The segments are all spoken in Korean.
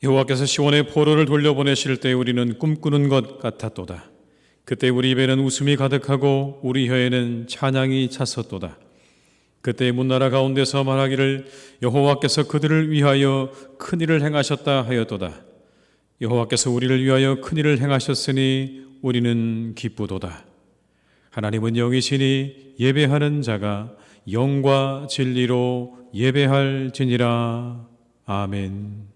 여호와께서 시온의 포로를 돌려보내실 때 우리는 꿈꾸는 것 같았도다. 그때 우리 입에는 웃음이 가득하고 우리 혀에는 찬양이 찼었도다. 그때 문나라 가운데서 말하기를 여호와께서 그들을 위하여 큰일을 행하셨다 하였도다. 여호와께서 우리를 위하여 큰일을 행하셨으니 우리는 기쁘도다. 하나님은 영이시니 예배하는 자가 영과 진리로 예배할지니라. 아멘.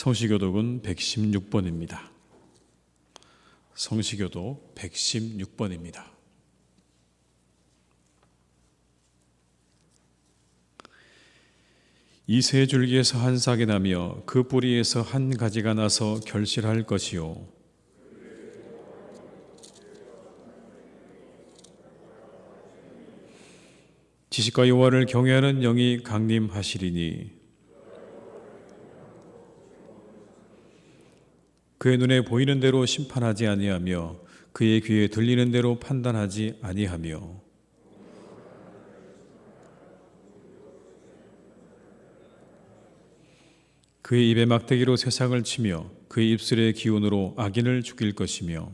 성시교독은 116번입니다. 성시교독 116번입니다. 이 세 줄기에서 한 싹이 나며 그 뿌리에서 한 가지가 나서 결실할 것이요 지식과 여호와를 경외하는 영이 강림하시리니 그의 눈에 보이는 대로 심판하지 아니하며 그의 귀에 들리는 대로 판단하지 아니하며 그의 입에 막대기로 세상을 치며 그의 입술의 기운으로 악인을 죽일 것이며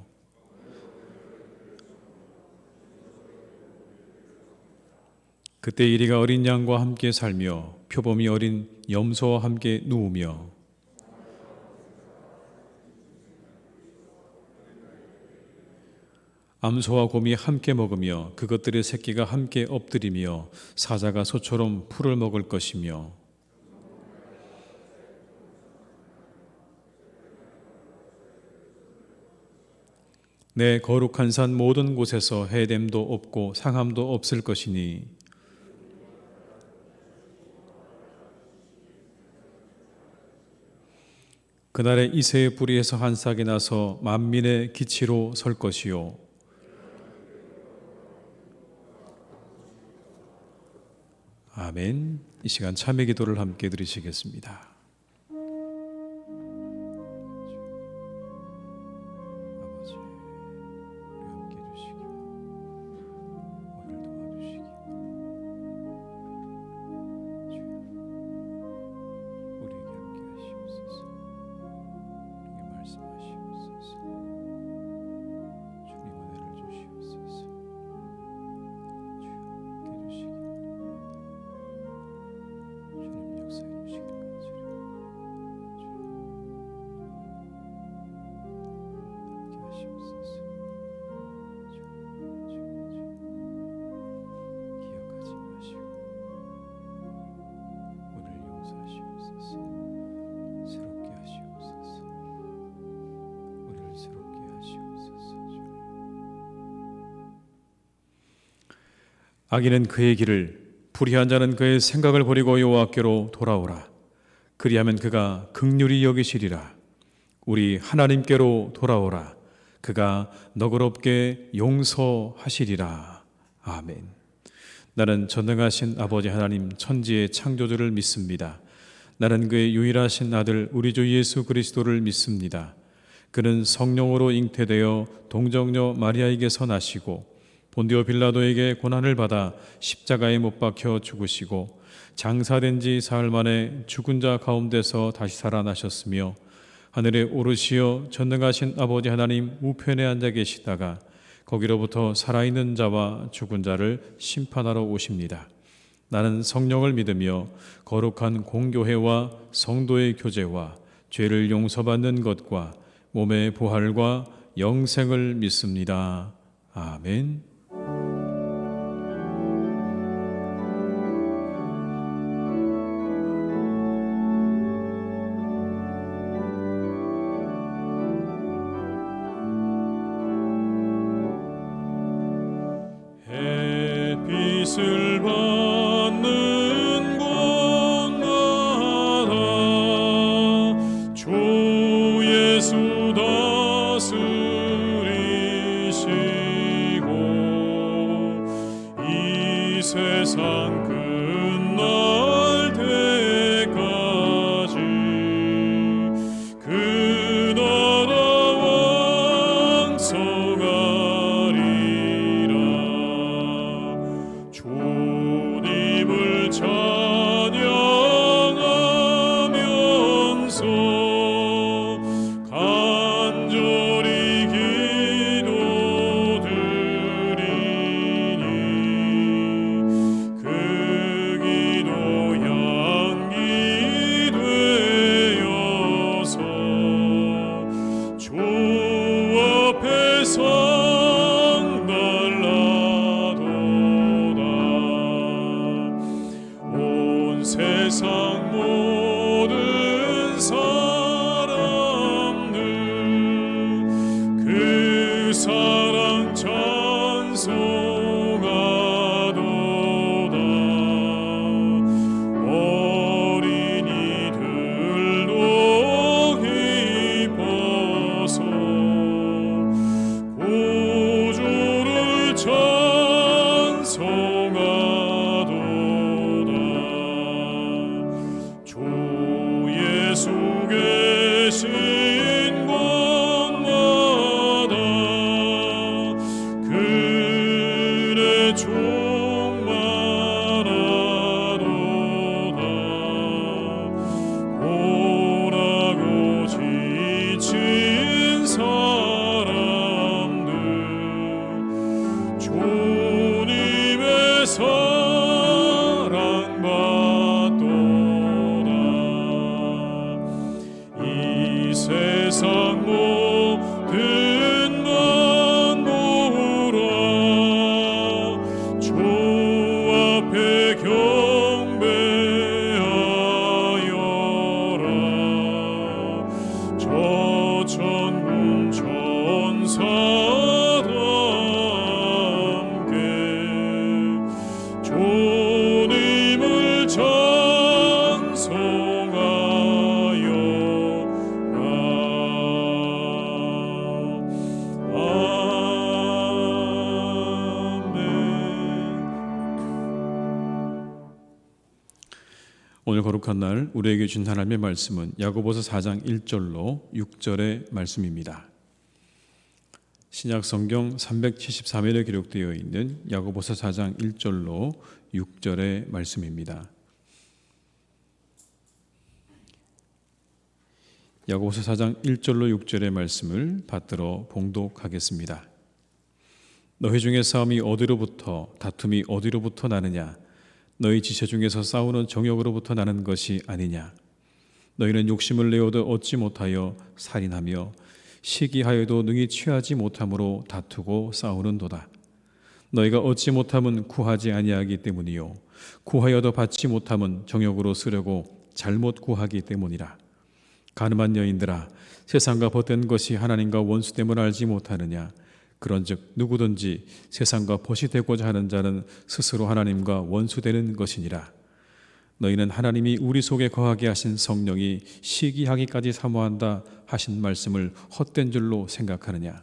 그때 이리가 어린 양과 함께 살며 표범이 어린 염소와 함께 누우며 암소와 곰이 함께 먹으며 그것들의 새끼가 함께 엎드리며 사자가 소처럼 풀을 먹을 것이며 내 거룩한 산 모든 곳에서 해됨도 없고 상함도 없을 것이니 그날에 이새의 뿌리에서 한 싹이 나서 만민의 기치로 설 것이요 아멘. 이 시간 참회 기도를 함께 드리시겠습니다. 악인은 그의 길을, 불의한 자는 그의 생각을 버리고 여호와께로 돌아오라. 그리하면 그가 긍휼히 여기시리라. 우리 하나님께로 돌아오라. 그가 너그럽게 용서하시리라. 아멘. 나는 전능하신 아버지 하나님 천지의 창조주를 믿습니다. 나는 그의 유일하신 아들 우리 주 예수 그리스도를 믿습니다. 그는 성령으로 잉태되어 동정녀 마리아에게서 나시고 본디오 빌라도에게 고난을 받아 십자가에 못 박혀 죽으시고 장사된 지 사흘 만에 죽은 자 가운데서 다시 살아나셨으며 하늘에 오르시어 전능하신 아버지 하나님 우편에 앉아 계시다가 거기로부터 살아있는 자와 죽은 자를 심판하러 오십니다. 나는 성령을 믿으며 거룩한 공교회와 성도의 교제와 죄를 용서받는 것과 몸의 부활과 영생을 믿습니다. 아멘. 햇빛을 받는 곳마다 주 예수 다스리시고 이 세상 끝날 때까지 그 나라 왕성하리라. 주님을 찬양하면서 간절히 기도드리니 그 기도 향기 되어서 주 앞에 상달라도다. 온 세상 모든 사람들 그 사랑 찬송하도다. 어린이들도 기뻐서 구주를 찬송하도다. 주 예수 계신 곳마다 그의 충만하도다. 고라고 지친 사람들 주님의 사랑받도다. 이 세상 모든 만물아 주 앞에 경배하여라. 저 천군 천사다 함께 주님을 오늘 거룩한 날 우리에게 준 하나님의 말씀은 야고보서 4장 1절로 6절의 말씀입니다. 신약 성경 373회에 기록되어 있는 야고보서 4장 1절로 6절의 말씀입니다. 야고보서 4장 1절로 6절의 말씀을 받들어 봉독하겠습니다. 너희 중에 싸움이 어디로부터 다툼이 어디로부터 나느냐? 너희 지체 중에서 싸우는 정욕으로부터 나는 것이 아니냐? 너희는 욕심을 내어도 얻지 못하여 살인하며 시기하여도 능히 취하지 못함으로 다투고 싸우는도다. 너희가 얻지 못함은 구하지 아니하기 때문이요 구하여도 받지 못함은 정욕으로 쓰려고 잘못 구하기 때문이라. 가늠한 여인들아, 세상과 벗된 것이 하나님과 원수됨을 알지 못하느냐? 그런즉 누구든지 세상과 벗이 되고자 하는 자는 스스로 하나님과 원수되는 것이니라. 너희는 하나님이 우리 속에 거하게 하신 성령이 시기하기까지 사모한다 하신 말씀을 헛된 줄로 생각하느냐.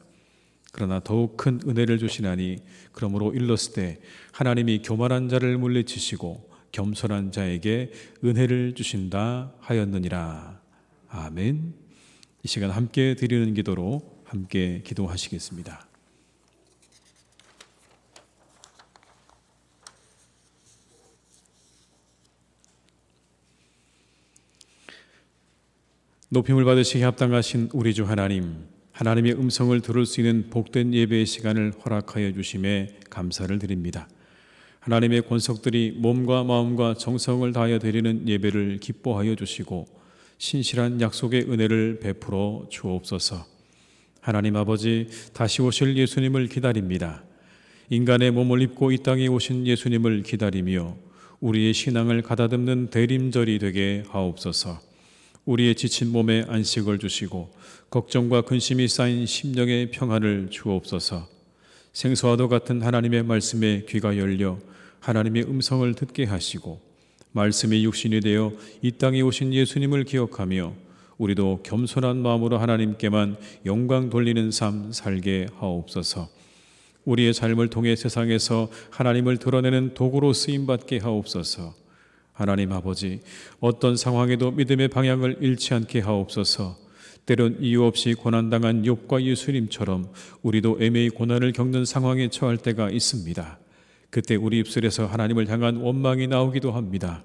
그러나 더욱 큰 은혜를 주시나니 그러므로 일렀을 때 하나님이 교만한 자를 물리치시고 겸손한 자에게 은혜를 주신다 하였느니라. 아멘. 이 시간 함께 드리는 기도로 함께 기도하시겠습니다. 높임을 받으시기 합당하신 우리 주 하나님, 하나님의 음성을 들을 수 있는 복된 예배의 시간을 허락하여 주심에 감사를 드립니다. 하나님의 권속들이 몸과 마음과 정성을 다하여 드리는 예배를 기뻐하여 주시고 신실한 약속의 은혜를 베풀어 주옵소서. 하나님 아버지, 다시 오실 예수님을 기다립니다. 인간의 몸을 입고 이 땅에 오신 예수님을 기다리며 우리의 신앙을 가다듬는 대림절이 되게 하옵소서. 우리의 지친 몸에 안식을 주시고 걱정과 근심이 쌓인 심령의 평안을 주옵소서. 생수와도 같은 하나님의 말씀에 귀가 열려 하나님의 음성을 듣게 하시고 말씀이 육신이 되어 이 땅에 오신 예수님을 기억하며 우리도 겸손한 마음으로 하나님께만 영광 돌리는 삶 살게 하옵소서. 우리의 삶을 통해 세상에서 하나님을 드러내는 도구로 쓰임받게 하옵소서. 하나님 아버지, 어떤 상황에도 믿음의 방향을 잃지 않게 하옵소서. 때론 이유 없이 고난당한 욥과 예수님처럼 우리도 애매히 고난을 겪는 상황에 처할 때가 있습니다. 그때 우리 입술에서 하나님을 향한 원망이 나오기도 합니다.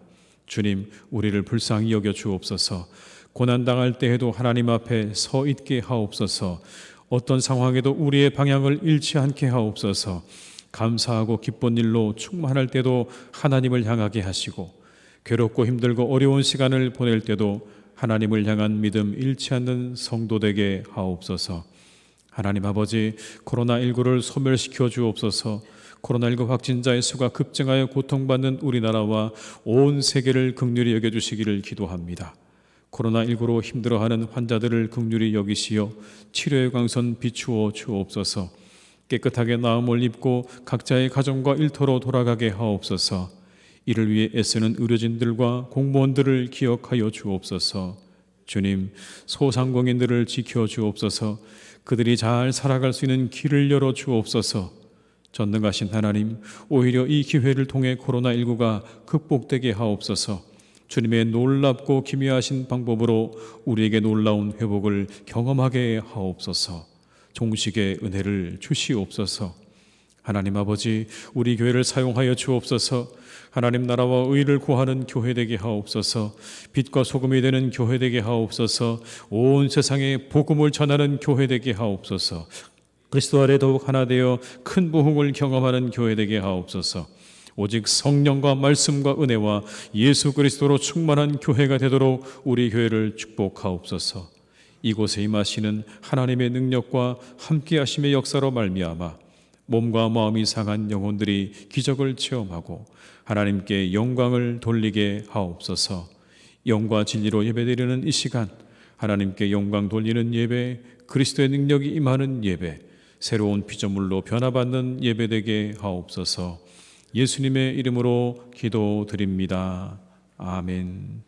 주님, 우리를 불쌍히 여겨 주옵소서. 고난당할 때에도 하나님 앞에 서 있게 하옵소서. 어떤 상황에도 우리의 방향을 잃지 않게 하옵소서. 감사하고 기쁜 일로 충만할 때도 하나님을 향하게 하시고 괴롭고 힘들고 어려운 시간을 보낼 때도 하나님을 향한 믿음 잃지 않는 성도 되게 하옵소서. 하나님 아버지, 코로나19를 소멸시켜 주옵소서. 코로나19 확진자의 수가 급증하여 고통받는 우리나라와 온 세계를 긍휼히 여겨주시기를 기도합니다. 코로나19로 힘들어하는 환자들을 긍휼히 여기시어 치료의 광선 비추어 주옵소서. 깨끗하게 나음을 입고 각자의 가정과 일터로 돌아가게 하옵소서. 이를 위해 애쓰는 의료진들과 공무원들을 기억하여 주옵소서. 주님, 소상공인들을 지켜 주옵소서. 그들이 잘 살아갈 수 있는 길을 열어 주옵소서. 전능하신 하나님, 오히려 이 기회를 통해 코로나19가 극복되게 하옵소서. 주님의 놀랍고 기묘하신 방법으로 우리에게 놀라운 회복을 경험하게 하옵소서. 종식의 은혜를 주시옵소서. 하나님 아버지, 우리 교회를 사용하여 주옵소서. 하나님 나라와 의를 구하는 교회 되게 하옵소서. 빛과 소금이 되는 교회 되게 하옵소서. 온 세상에 복음을 전하는 교회 되게 하옵소서. 그리스도 아래 더욱 하나 되어 큰 부흥을 경험하는 교회 되게 하옵소서. 오직 성령과 말씀과 은혜와 예수 그리스도로 충만한 교회가 되도록 우리 교회를 축복하옵소서. 이곳에 임하시는 하나님의 능력과 함께하심의 역사로 말미암아 몸과 마음이 상한 영혼들이 기적을 체험하고 하나님께 영광을 돌리게 하옵소서. 영과 진리로 예배드리는 이 시간, 하나님께 영광 돌리는 예배, 그리스도의 능력이 임하는 예배, 새로운 피조물로 변화받는 예배되게 하옵소서. 예수님의 이름으로 기도드립니다. 아멘.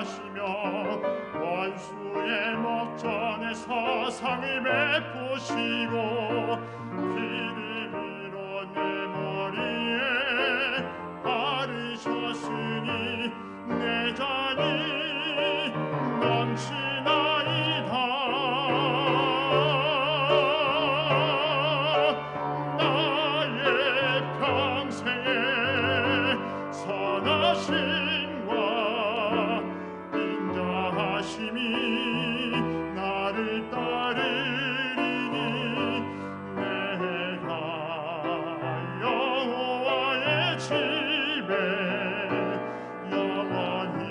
하시며 원수의 목전에서 상을 베푸시고 기름으로 내 머리에 바르셨으니 내 잔이 넘치나이다. 나의 평생에 선하심과 인자하심이 나를 따르리니 내가 여호와의 집에 영원히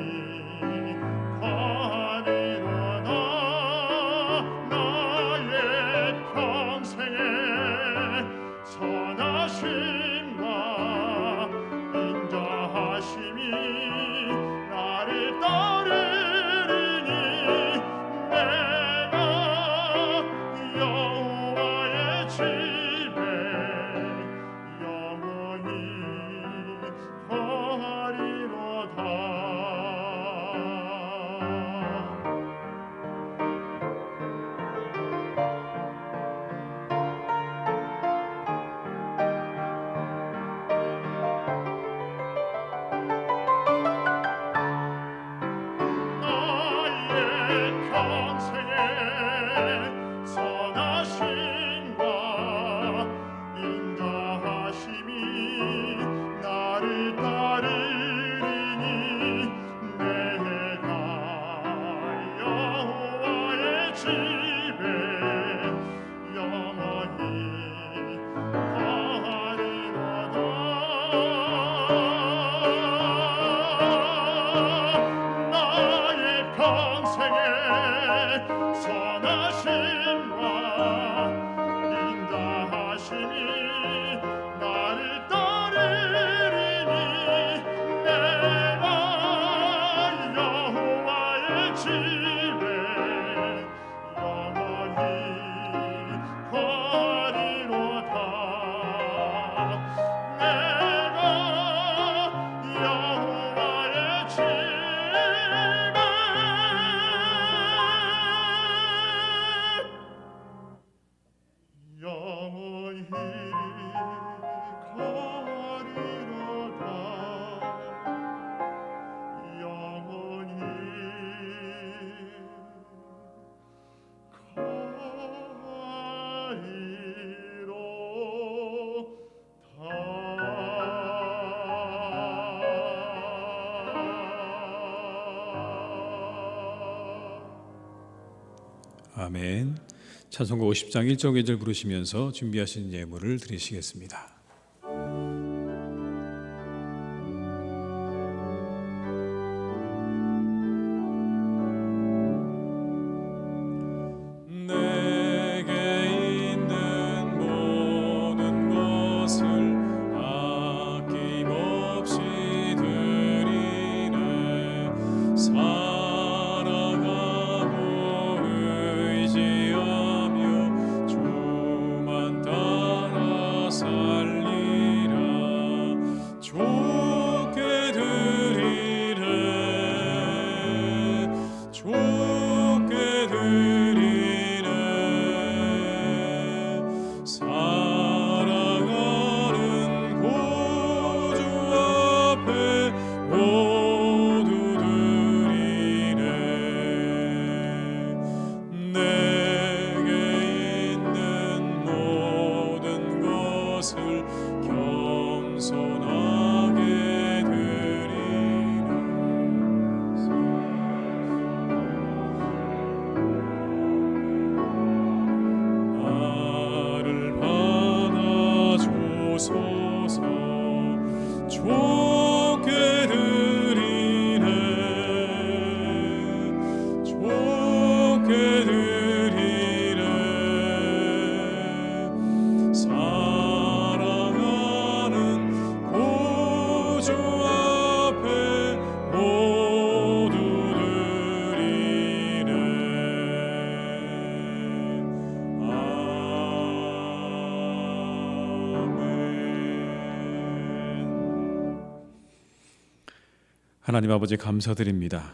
거하리로다. 나의 평생에 선하심과 인자하심이 나를 따르리니 내가 여호와의 집에 영원히 거하리로다. 나의 평생에 선하심과 인자하심이 나를 따르리니 내가 여호와의 집에 영원히 거하리로다. 나의 평생에 선하심과 인자하심이 나를 따르리니 내가 여호와의 집에 영원히 거하리로다. 내가 여호와의 집에 영원히 거하리로다. 영원히 거하리로다. 아멘. 찬송가 50장 1절 2절 부르시면서 준비하신 예물을 드리시겠습니다. 내게 있는 모든 것을 아낌없이 드리네. 살아가고 의지하며 주만 따라 살리라. 좋게 드리네. 좋게 드리네. 살아가는 구주 앞에 모두 드리네. 내게 있는 모든 것을 겸손하게 드리네. 나를 받아주소서. 좋게 드리네. 좋게 드리네. 살아가는 구주 앞에 모두 드리네. 아멘. 하나님 아버지 감사드립니다.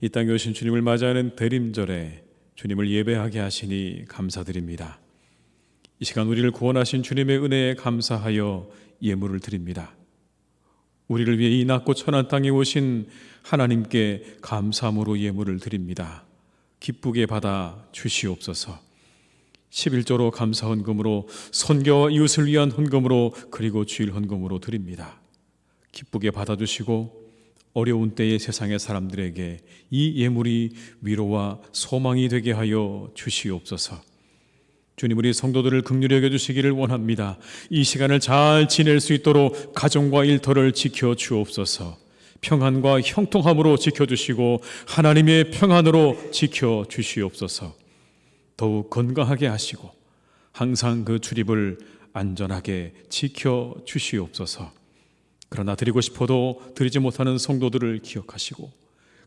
이 땅에 오신 주님을 맞이하는 대림절에 주님을 예배하게 하시니 감사드립니다. 이 시간 우리를 구원하신 주님의 은혜에 감사하여 예물을 드립니다. 우리를 위해 이 낮고 천한 땅에 오신 하나님께 감사함으로 예물을 드립니다. 기쁘게 받아 주시옵소서. 11조로 감사 헌금으로 선교와 이웃을 위한 헌금으로 그리고 주일 헌금으로 드립니다. 기쁘게 받아주시고 어려운 때의 세상의 사람들에게 이 예물이 위로와 소망이 되게 하여 주시옵소서. 주님, 우리 성도들을 긍휼히 여겨주시기를 원합니다. 이 시간을 잘 지낼 수 있도록 가정과 일터를 지켜주옵소서. 평안과 형통함으로 지켜주시고 하나님의 평안으로 지켜주시옵소서. 더욱 건강하게 하시고 항상 그 출입을 안전하게 지켜주시옵소서. 그러나 드리고 싶어도 드리지 못하는 성도들을 기억하시고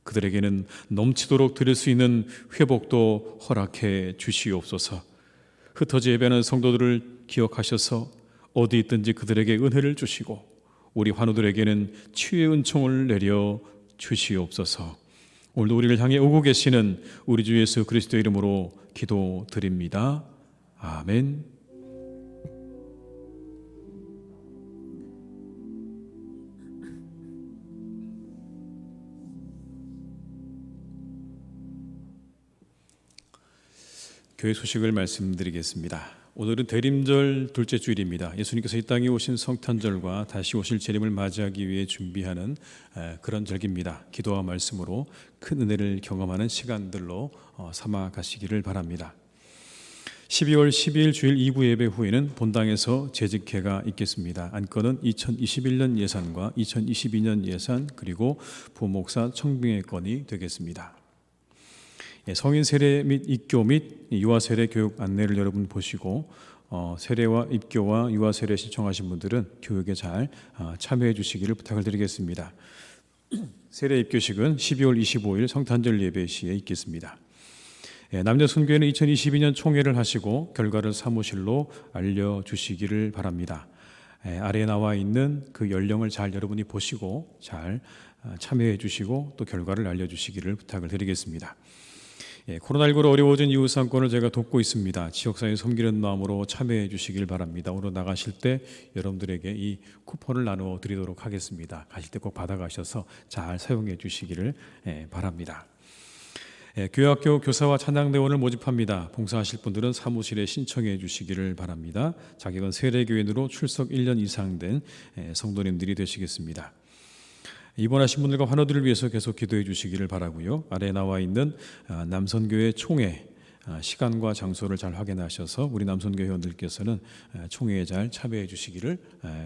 그들에게는 넘치도록 드릴 수 있는 회복도 허락해 주시옵소서. 흩어져 예배하는 성도들을 기억하셔서 어디 있든지 그들에게 은혜를 주시고 우리 환우들에게는 치유의 은총을 내려 주시옵소서. 오늘도 우리를 향해 오고 계시는 우리 주 예수 그리스도의 이름으로 기도드립니다. 아멘. 교회 소식을 말씀드리겠습니다. 오늘은 대림절 둘째 주일입니다. 예수님께서 이 땅에 오신 성탄절과 다시 오실 재림을 맞이하기 위해 준비하는 그런 절기입니다. 기도와 말씀으로 큰 은혜를 경험하는 시간들로 삼아 가시기를 바랍니다. 12월 12일 주일 2부 예배 후에는 본당에서 재직회가 있겠습니다. 안건은 2021년 예산과 2022년 예산 그리고 부목사 청빙회 건이 되겠습니다. 성인 세례 및 입교 및 유아 세례 교육 안내를 여러분 보시고 세례와 입교와 유아 세례 신청하신 분들은 교육에 잘 참여해 주시기를 부탁을 드리겠습니다. 세례 입교식은 12월 25일 성탄절 예배 시에 있겠습니다. 남녀 순교회는 2022년 총회를 하시고 결과를 사무실로 알려주시기를 바랍니다. 아래에 나와 있는 그 연령을 잘 여러분이 보시고 잘 참여해 주시고 또 결과를 알려주시기를 부탁을 드리겠습니다. 코로나19로 어려워진 이웃 상권을 제가 돕고 있습니다. 지역사회 섬기는 마음으로 참여해 주시길 바랍니다. 오늘 나가실 때 여러분들에게 이 쿠폰을 나누어 드리도록 하겠습니다. 가실 때 꼭 받아가셔서 잘 사용해 주시기를 바랍니다. 교회학교 교사와 찬양대원을 모집합니다. 봉사하실 분들은 사무실에 신청해 주시기를 바랍니다. 자격은 세례교인으로 출석 1년 이상 된 성도님들이 되시겠습니다. 입원하신 분들과 환우들을 위해서 계속 기도해 주시기를 바라고요. 아래에 나와 있는 남선교회 총회 시간과 장소를 잘 확인하셔서 우리 남선교회 회원들께서는 총회에 잘 참여해 주시기를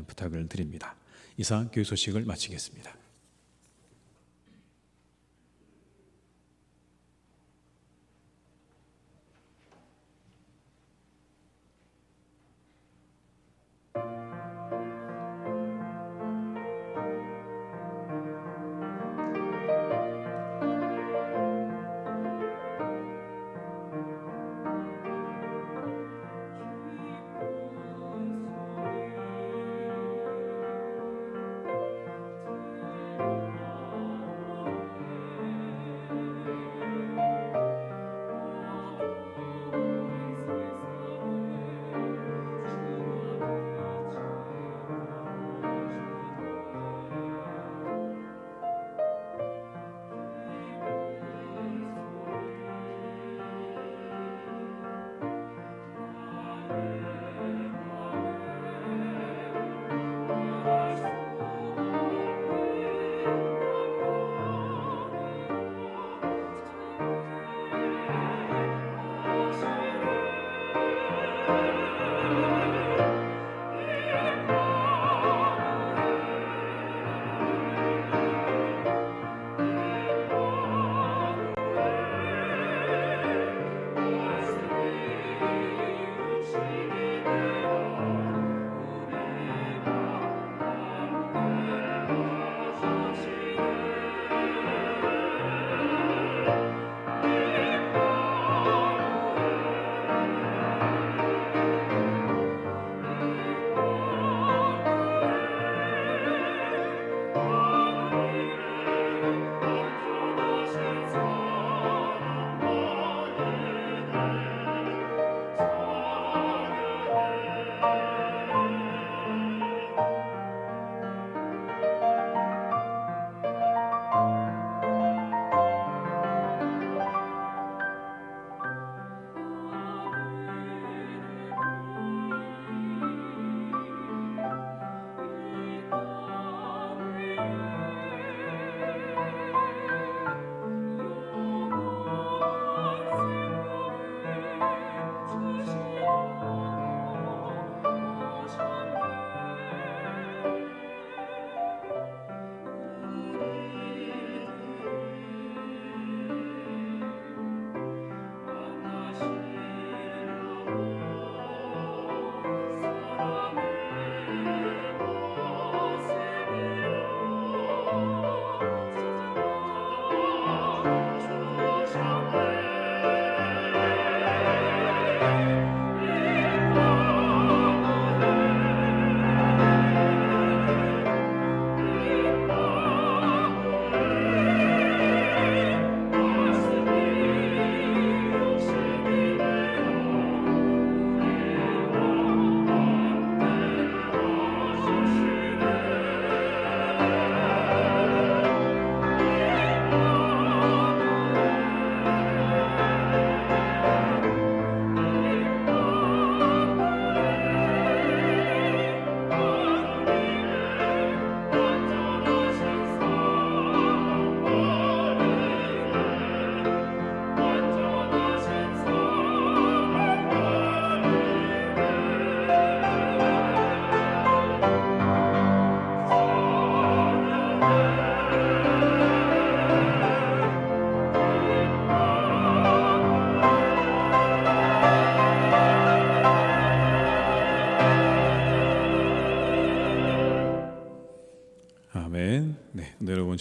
부탁을 드립니다. 이상 교회 소식을 마치겠습니다.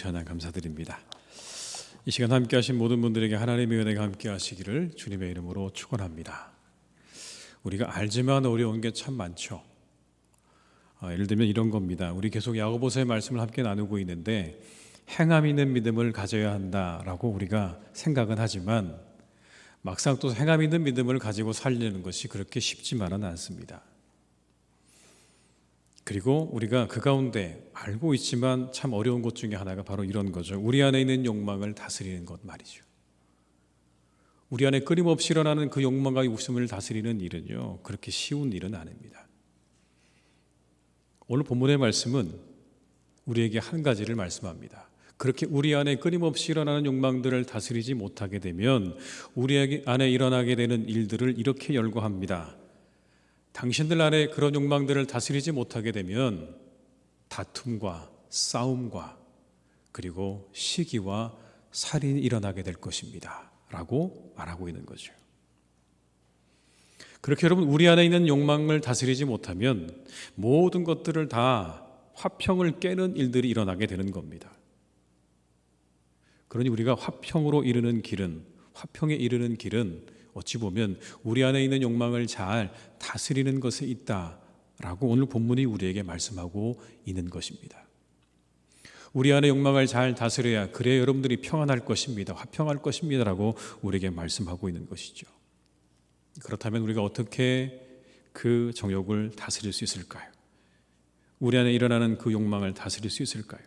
찬양 감사드립니다. 이 시간 함께 하신 모든 분들에게 하나님의 은혜가 함께 하시기를 주님의 이름으로 축원합니다. 우리가 알지만 어려운 게 참 많죠. 예를 들면 이런 겁니다. 우리 계속 야고보서의 말씀을 함께 나누고 있는데 행함 있는 믿음을 가져야 한다라고 우리가 생각은 하지만 막상 또 행함 있는 믿음을 가지고 살려는 것이 그렇게 쉽지만은 않습니다. 그리고 우리가 그 가운데 알고 있지만 참 어려운 것 중에 하나가 바로 이런 거죠. 우리 안에 있는 욕망을 다스리는 것 말이죠. 우리 안에 끊임없이 일어나는 그 욕망과 욕심을 다스리는 일은요, 그렇게 쉬운 일은 아닙니다. 오늘 본문의 말씀은 우리에게 한 가지를 말씀합니다. 그렇게 우리 안에 끊임없이 일어나는 욕망들을 다스리지 못하게 되면 우리 안에 일어나게 되는 일들을 이렇게 열거합니다. 당신들 안에 그런 욕망들을 다스리지 못하게 되면 다툼과 싸움과 그리고 시기와 살인이 일어나게 될 것입니다 라고 말하고 있는 거죠. 그렇게 여러분, 우리 안에 있는 욕망을 다스리지 못하면 모든 것들을 다 화평을 깨는 일들이 일어나게 되는 겁니다. 그러니 우리가 화평에 이르는 길은 어찌 보면 우리 안에 있는 욕망을 잘 다스리는 것에 있다라고 오늘 본문이 우리에게 말씀하고 있는 것입니다. 우리 안에 욕망을 잘 다스려야 그래야 여러분들이 평안할 것입니다. 화평할 것입니다라고 우리에게 말씀하고 있는 것이죠. 그렇다면 우리가 어떻게 그 정욕을 다스릴 수 있을까요? 우리 안에 일어나는 그 욕망을 다스릴 수 있을까요?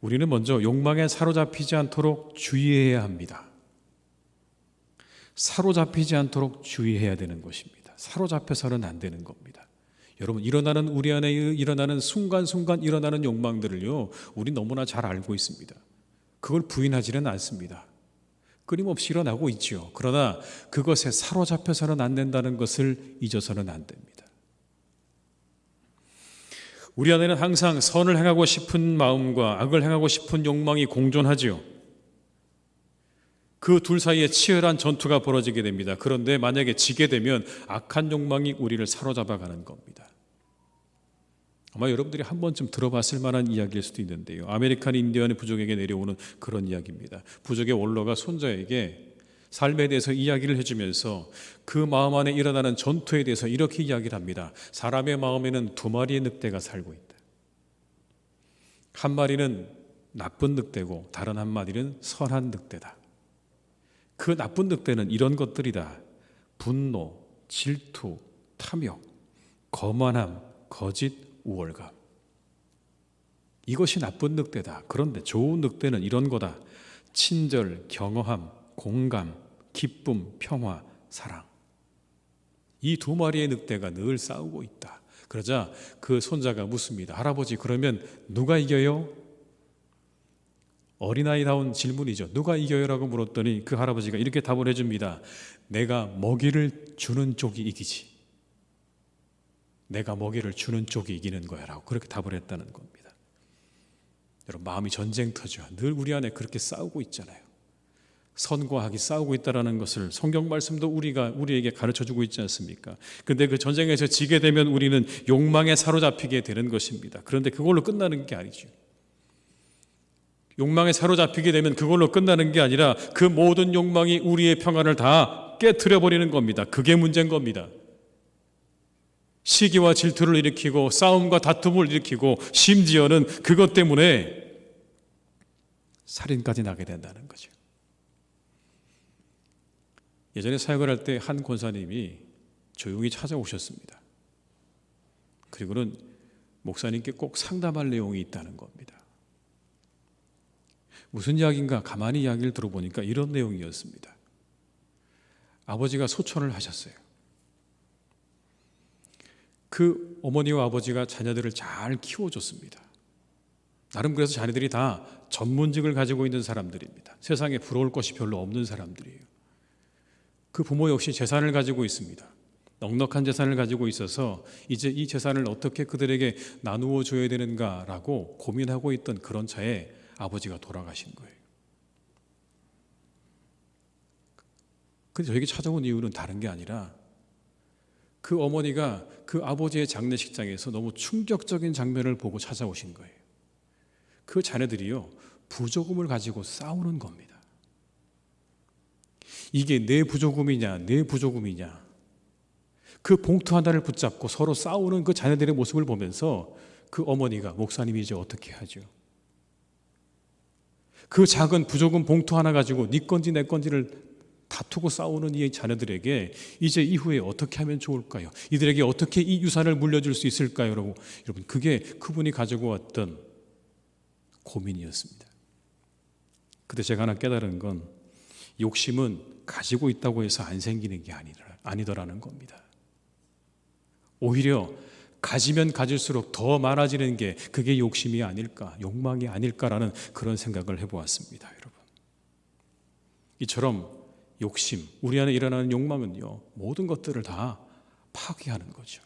우리는 먼저 욕망에 사로잡히지 않도록 주의해야 합니다. 사로잡히지 않도록 주의해야 되는 것입니다. 사로잡혀서는 안 되는 겁니다. 여러분, 우리 안에 일어나는 순간순간 일어나는 욕망들을요, 우리 너무나 잘 알고 있습니다. 그걸 부인하지는 않습니다. 끊임없이 일어나고 있죠. 그러나 그것에 사로잡혀서는 안 된다는 것을 잊어서는 안 됩니다. 우리 안에는 항상 선을 행하고 싶은 마음과 악을 행하고 싶은 욕망이 공존하지요. 그 둘 사이에 치열한 전투가 벌어지게 됩니다. 그런데 만약에 지게 되면 악한 욕망이 우리를 사로잡아가는 겁니다. 아마 여러분들이 한 번쯤 들어봤을 만한 이야기일 수도 있는데요. 아메리칸 인디언의 부족에게 내려오는 그런 이야기입니다. 부족의 원로가 손자에게 삶에 대해서 이야기를 해주면서 그 마음 안에 일어나는 전투에 대해서 이렇게 이야기를 합니다. 사람의 마음에는 두 마리의 늑대가 살고 있다. 한 마리는 나쁜 늑대고 다른 한 마리는 선한 늑대다. 그 나쁜 늑대는 이런 것들이다. 분노, 질투, 탐욕, 거만함, 거짓, 우월감. 이것이 나쁜 늑대다. 그런데 좋은 늑대는 이런 거다. 친절, 경어함, 공감, 기쁨, 평화, 사랑. 이 두 마리의 늑대가 늘 싸우고 있다. 그러자 그 손자가 묻습니다. 할아버지, 그러면 누가 이겨요? 어린아이다운 질문이죠. 누가 이겨요? 라고 물었더니 그 할아버지가 이렇게 답을 해줍니다. 내가 먹이를 주는 쪽이 이기지. 내가 먹이를 주는 쪽이 이기는 거야 라고 그렇게 답을 했다는 겁니다. 여러분, 마음이 전쟁터죠. 늘 우리 안에 그렇게 싸우고 있잖아요. 선과 악이 싸우고 있다는 것을 성경 말씀도 우리에게 가르쳐주고 있지 않습니까? 그런데 그 전쟁에서 지게 되면 우리는 욕망에 사로잡히게 되는 것입니다. 그런데 그걸로 끝나는 게 아니죠. 욕망에 사로잡히게 되면 그걸로 끝나는 게 아니라 그 모든 욕망이 우리의 평안을 다 깨트려버리는 겁니다. 그게 문제인 겁니다. 시기와 질투를 일으키고 싸움과 다툼을 일으키고 심지어는 그것 때문에 살인까지 나게 된다는 거죠. 예전에 사역을 할 때 한 권사님이 조용히 찾아오셨습니다. 그리고는 목사님께 꼭 상담할 내용이 있다는 겁니다. 무슨 이야기인가 가만히 이야기를 들어보니까 이런 내용이었습니다. 아버지가 소천을 하셨어요. 그 어머니와 아버지가 자녀들을 잘 키워줬습니다. 나름 그래서 자녀들이 다 전문직을 가지고 있는 사람들입니다. 세상에 부러울 것이 별로 없는 사람들이에요. 그 부모 역시 재산을 가지고 있습니다. 넉넉한 재산을 가지고 있어서 이제 이 재산을 어떻게 그들에게 나누어 줘야 되는가라고 고민하고 있던 그런 차에 아버지가 돌아가신 거예요. 근데 저에게 찾아온 이유는 다른 게 아니라 그 어머니가 그 아버지의 장례식장에서 너무 충격적인 장면을 보고 찾아오신 거예요. 그 자녀들이요, 부조금을 가지고 싸우는 겁니다. 이게 내 부조금이냐, 내 부조금이냐. 그 봉투 하나를 붙잡고 서로 싸우는 그 자녀들의 모습을 보면서 그 어머니가, 목사님이 이제 어떻게 하죠? 그 작은 부조금 봉투 하나 가지고 네 건지 내 건지를 다투고 싸우는 이 자녀들에게 이제 이후에 어떻게 하면 좋을까요? 이들에게 어떻게 이 유산을 물려줄 수 있을까요? 여러분, 그게 그분이 가지고 왔던 고민이었습니다. 근데 제가 하나 깨달은 건 욕심은 가지고 있다고 해서 안 생기는 게 아니더라는 겁니다. 오히려 가지면 가질수록 더 많아지는 게 그게 욕심이 아닐까, 욕망이 아닐까라는 그런 생각을 해보았습니다. 여러분, 이처럼 욕심, 우리 안에 일어나는 욕망은요, 모든 것들을 다 파괴하는 거죠.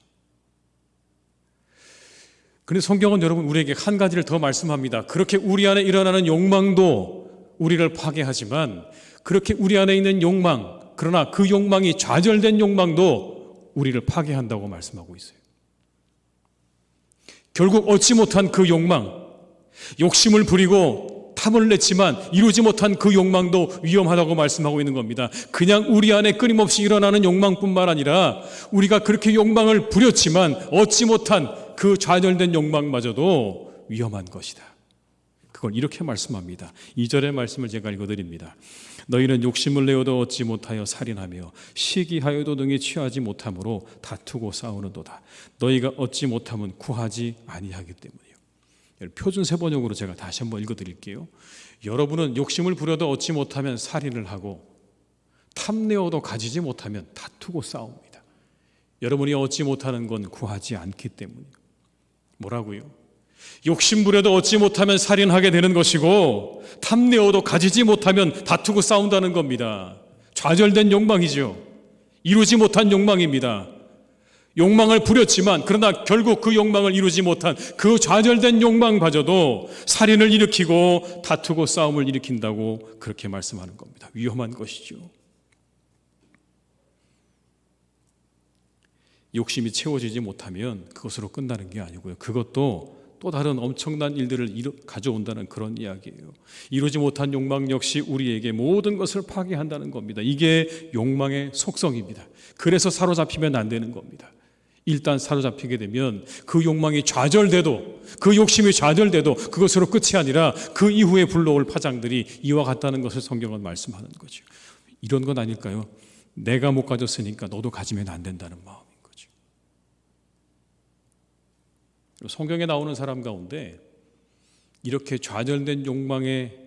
그런데 성경은 여러분 우리에게 한 가지를 더 말씀합니다. 그렇게 우리 안에 일어나는 욕망도 우리를 파괴하지만 그렇게 우리 안에 있는 욕망, 그러나 그 욕망이 좌절된 욕망도 우리를 파괴한다고 말씀하고 있어요. 결국 얻지 못한 그 욕망, 욕심을 부리고 탐을 냈지만 이루지 못한 그 욕망도 위험하다고 말씀하고 있는 겁니다. 그냥 우리 안에 끊임없이 일어나는 욕망뿐만 아니라 우리가 그렇게 욕망을 부렸지만 얻지 못한 그 좌절된 욕망마저도 위험한 것이다. 그걸 이렇게 말씀합니다. 2절의 말씀을 제가 읽어드립니다. 너희는 욕심을 내어도 얻지 못하여 살인하며 시기하여도 능히 취하지 못함으로 다투고 싸우는도다. 너희가 얻지 못함은 구하지 아니하기 때문이요. 표준 세번역으로 제가 다시 한번 읽어드릴게요. 여러분은 욕심을 부려도 얻지 못하면 살인을 하고 탐내어도 가지지 못하면 다투고 싸웁니다. 여러분이 얻지 못하는 건 구하지 않기 때문이에요. 뭐라고요? 욕심 부려도 얻지 못하면 살인하게 되는 것이고 탐내어도 가지지 못하면 다투고 싸운다는 겁니다. 좌절된 욕망이죠. 이루지 못한 욕망입니다. 욕망을 부렸지만 그러나 결국 그 욕망을 이루지 못한 그 좌절된 욕망마저도 살인을 일으키고 다투고 싸움을 일으킨다고 그렇게 말씀하는 겁니다. 위험한 것이죠. 욕심이 채워지지 못하면 그것으로 끝나는 게 아니고요. 그것도 또 다른 엄청난 일들을 가져온다는 그런 이야기예요. 이루지 못한 욕망 역시 우리에게 모든 것을 파괴한다는 겁니다. 이게 욕망의 속성입니다. 그래서 사로잡히면 안 되는 겁니다. 일단 사로잡히게 되면 그 욕망이 좌절돼도, 그 욕심이 좌절돼도 그것으로 끝이 아니라 그 이후에 불러올 파장들이 이와 같다는 것을 성경은 말씀하는 거죠. 이런 건 아닐까요? 내가 못 가졌으니까 너도 가지면 안 된다는 마음인 거죠. 성경에 나오는 사람 가운데 이렇게 좌절된 욕망의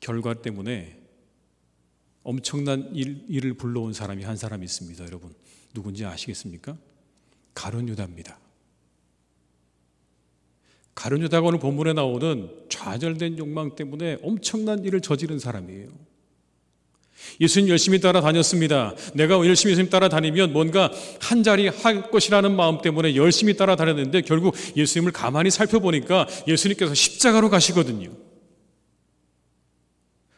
결과 때문에 엄청난 일을 불러온 사람이 한 사람이 있습니다. 여러분 누군지 아시겠습니까? 가룟 유다입니다. 가룟 유다가 오늘 본문에 나오는 좌절된 욕망 때문에 엄청난 일을 저지른 사람이에요. 예수님 열심히 따라다녔습니다. 내가 열심히 예수님 따라다니면 뭔가 한 자리 할 것이라는 마음 때문에 열심히 따라다녔는데 결국 예수님을 가만히 살펴보니까 예수님께서 십자가로 가시거든요.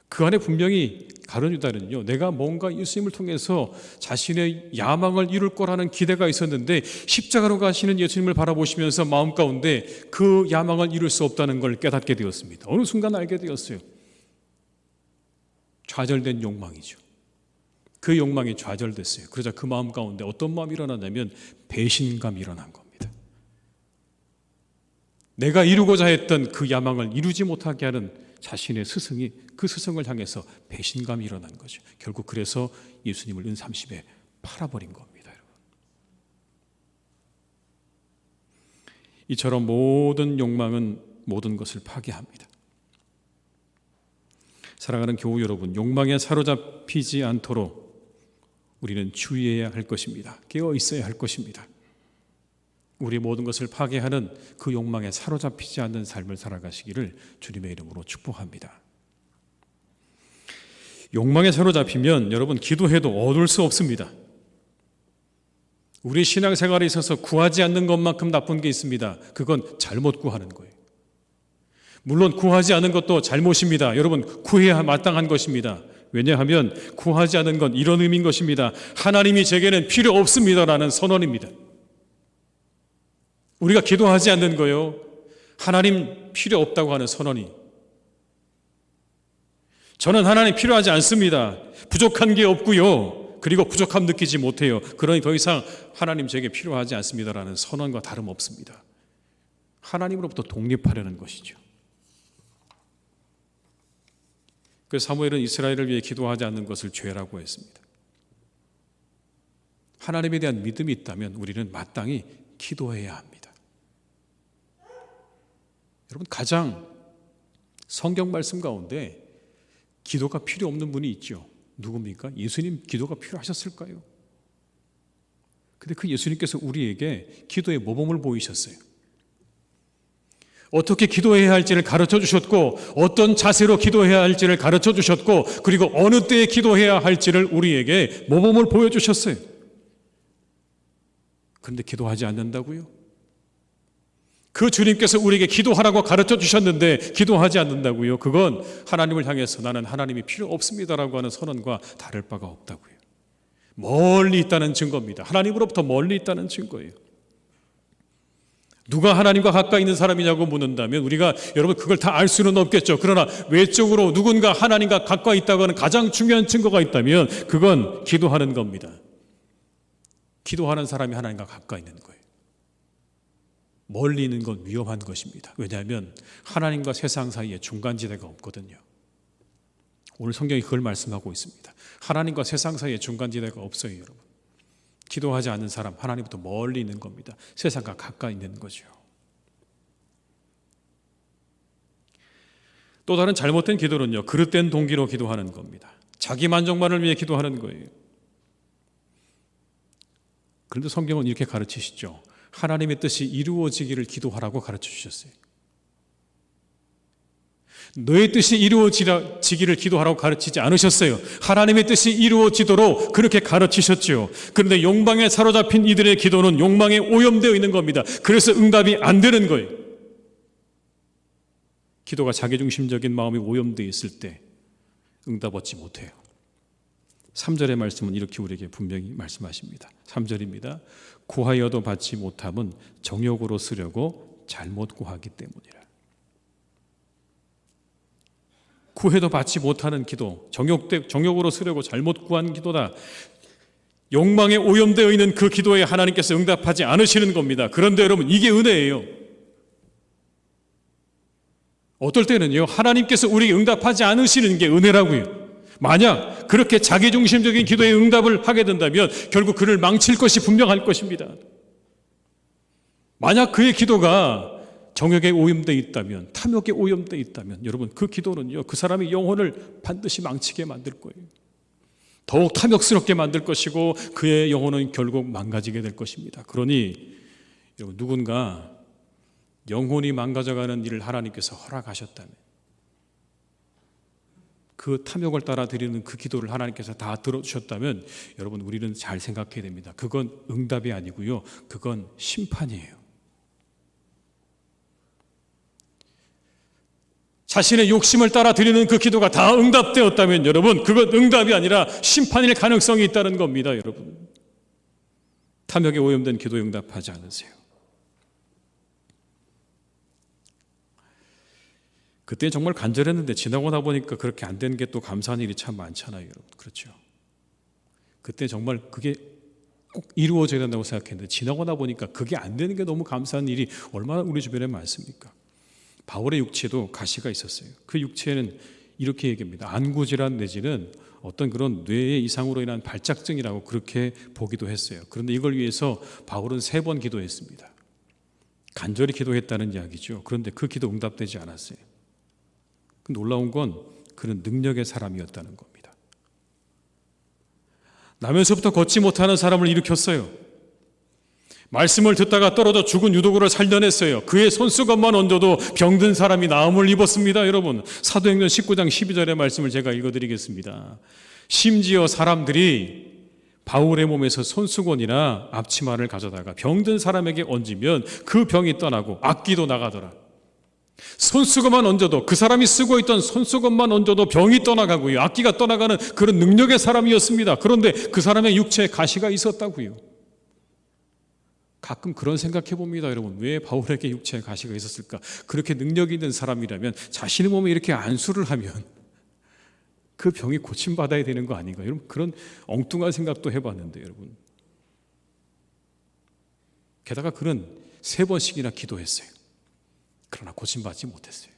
그 안에 분명히 가룟 유다는요, 내가 뭔가 예수님을 통해서 자신의 야망을 이룰 거라는 기대가 있었는데 십자가로 가시는 예수님을 바라보시면서 마음 가운데 그 야망을 이룰 수 없다는 걸 깨닫게 되었습니다. 어느 순간 알게 되었어요. 좌절된 욕망이죠. 그 욕망이 좌절됐어요. 그러자 그 마음 가운데 어떤 마음이 일어났냐면 배신감이 일어난 겁니다. 내가 이루고자 했던 그 야망을 이루지 못하게 하는 자신의 스승이 그 스승을 향해서 배신감이 일어난 거죠. 결국 그래서 예수님을 은30에 팔아버린 겁니다. 여러분. 이처럼 모든 욕망은 모든 것을 파괴합니다. 사랑하는 교우 여러분, 욕망에 사로잡히지 않도록 우리는 주의해야 할 것입니다. 깨어 있어야 할 것입니다. 우리 모든 것을 파괴하는 그 욕망에 사로잡히지 않는 삶을 살아가시기를 주님의 이름으로 축복합니다. 욕망에 사로잡히면 여러분 기도해도 얻을 수 없습니다. 우리 신앙생활에 있어서 구하지 않는 것만큼 나쁜 게 있습니다. 그건 잘못 구하는 거예요. 물론 구하지 않은 것도 잘못입니다. 여러분 구해야 마땅한 것입니다. 왜냐하면 구하지 않은 건 이런 의미인 것입니다. 하나님이 제게는 필요 없습니다라는 선언입니다. 우리가 기도하지 않는 거요, 하나님 필요 없다고 하는 선언이, 저는 하나님 필요하지 않습니다. 부족한 게 없고요. 그리고 부족함 느끼지 못해요. 그러니 더 이상 하나님 제게 필요하지 않습니다라는 선언과 다름없습니다. 하나님으로부터 독립하려는 것이죠. 그래서 사무엘은 이스라엘을 위해 기도하지 않는 것을 죄라고 했습니다. 하나님에 대한 믿음이 있다면 우리는 마땅히 기도해야 합니다. 여러분, 가장 성경 말씀 가운데 기도가 필요 없는 분이 있죠. 누굽니까? 예수님 기도가 필요하셨을까요? 근데 그 예수님께서 우리에게 기도의 모범을 보이셨어요. 어떻게 기도해야 할지를 가르쳐 주셨고, 어떤 자세로 기도해야 할지를 가르쳐 주셨고, 그리고 어느 때에 기도해야 할지를 우리에게 모범을 보여주셨어요. 그런데 기도하지 않는다고요? 그 주님께서 우리에게 기도하라고 가르쳐 주셨는데 기도하지 않는다고요? 그건 하나님을 향해서 나는 하나님이 필요 없습니다라고 하는 선언과 다를 바가 없다고요. 멀리 있다는 증거입니다. 하나님으로부터 멀리 있다는 증거예요. 누가 하나님과 가까이 있는 사람이냐고 묻는다면 우리가 여러분 그걸 다 알 수는 없겠죠. 그러나 외적으로 누군가 하나님과 가까이 있다고 하는 가장 중요한 증거가 있다면 그건 기도하는 겁니다. 기도하는 사람이 하나님과 가까이 있는 거예요. 멀리 있는 건 위험한 것입니다. 왜냐하면 하나님과 세상 사이에 중간지대가 없거든요. 오늘 성경이 그걸 말씀하고 있습니다. 하나님과 세상 사이에 중간지대가 없어요, 여러분. 기도하지 않는 사람, 하나님부터 멀리 있는 겁니다. 세상과 가까이 있는 거죠. 또 다른 잘못된 기도는요, 그릇된 동기로 기도하는 겁니다. 자기 만족만을 위해 기도하는 거예요. 그런데 성경은 이렇게 가르치시죠. 하나님의 뜻이 이루어지기를 기도하라고 가르쳐 주셨어요. 너의 뜻이 이루어지기를 기도하라고 가르치지 않으셨어요. 하나님의 뜻이 이루어지도록 그렇게 가르치셨죠. 그런데 욕망에 사로잡힌 이들의 기도는 욕망에 오염되어 있는 겁니다. 그래서 응답이 안 되는 거예요. 기도가 자기중심적인 마음이 오염되어 있을 때 응답 얻지 못해요. 3절의 말씀은 이렇게 우리에게 분명히 말씀하십니다. 3절입니다. 구하여도 받지 못함은 정욕으로 쓰려고 잘못 구하기 때문이라. 구해도 받지 못하는 기도, 정욕으로 쓰려고 잘못 구한 기도다. 욕망에 오염되어 있는 그 기도에 하나님께서 응답하지 않으시는 겁니다. 그런데 여러분, 이게 은혜예요. 어떨 때는요, 하나님께서 우리에게 응답하지 않으시는 게 은혜라고요. 만약 그렇게 자기중심적인 기도에 응답을 하게 된다면 결국 그를 망칠 것이 분명할 것입니다. 만약 그의 기도가 정욕에 오염되어 있다면, 탐욕에 오염되어 있다면 여러분, 그 기도는요, 그 사람의 영혼을 반드시 망치게 만들 거예요. 더욱 탐욕스럽게 만들 것이고 그의 영혼은 결국 망가지게 될 것입니다. 그러니 여러분, 누군가 영혼이 망가져가는 일을 하나님께서 허락하셨다면, 그 탐욕을 따라 드리는 그 기도를 하나님께서 다 들어주셨다면 여러분, 우리는 잘 생각해야 됩니다. 그건 응답이 아니고요, 그건 심판이에요. 자신의 욕심을 따라 드리는 그 기도가 다 응답되었다면 여러분, 그건 응답이 아니라 심판일 가능성이 있다는 겁니다. 여러분, 탐욕에 오염된 기도에 응답하지 않으세요. 그때 정말 간절했는데 지나고 나 보니까 그렇게 안 된 게 또 감사한 일이 참 많잖아요, 여러분. 그렇죠? 그때 정말 그게 꼭 이루어져야 된다고 생각했는데 지나고 나 보니까 그게 안 되는 게 너무 감사한 일이 얼마나 우리 주변에 많습니까? 바울의 육체도 가시가 있었어요. 그 육체는 이렇게 얘기합니다. 안구질환 내지는 어떤 그런 뇌의 이상으로 인한 발작증이라고 그렇게 보기도 했어요. 그런데 이걸 위해서 바울은 3번 기도했습니다. 간절히 기도했다는 이야기죠. 그런데 그 기도 응답되지 않았어요. 놀라운 건 그는 능력의 사람이었다는 겁니다. 나면서부터 걷지 못하는 사람을 일으켰어요. 말씀을 듣다가 떨어져 죽은 유도구를 살려냈어요. 그의 손수건만 얹어도 병든 사람이 나음을 입었습니다. 여러분, 사도행전 19장 12절의 말씀을 제가 읽어드리겠습니다. 심지어 사람들이 바울의 몸에서 손수건이나 앞치마를 가져다가 병든 사람에게 얹으면 그 병이 떠나고 악귀도 나가더라. 손수건만 얹어도, 그 사람이 쓰고 있던 손수건만 얹어도 병이 떠나가고요, 악귀가 떠나가는 그런 능력의 사람이었습니다. 그런데 그 사람의 육체에 가시가 있었다고요. 가끔 그런 생각해 봅니다, 여러분. 왜 바울에게 육체에 가시가 있었을까? 그렇게 능력이 있는 사람이라면 자신의 몸에 이렇게 안수를 하면 그 병이 고침받아야 되는 거 아닌가? 여러분, 그런 엉뚱한 생각도 해봤는데, 여러분. 게다가 그는 3번씩이나 기도했어요. 그러나 고침받지 못했어요.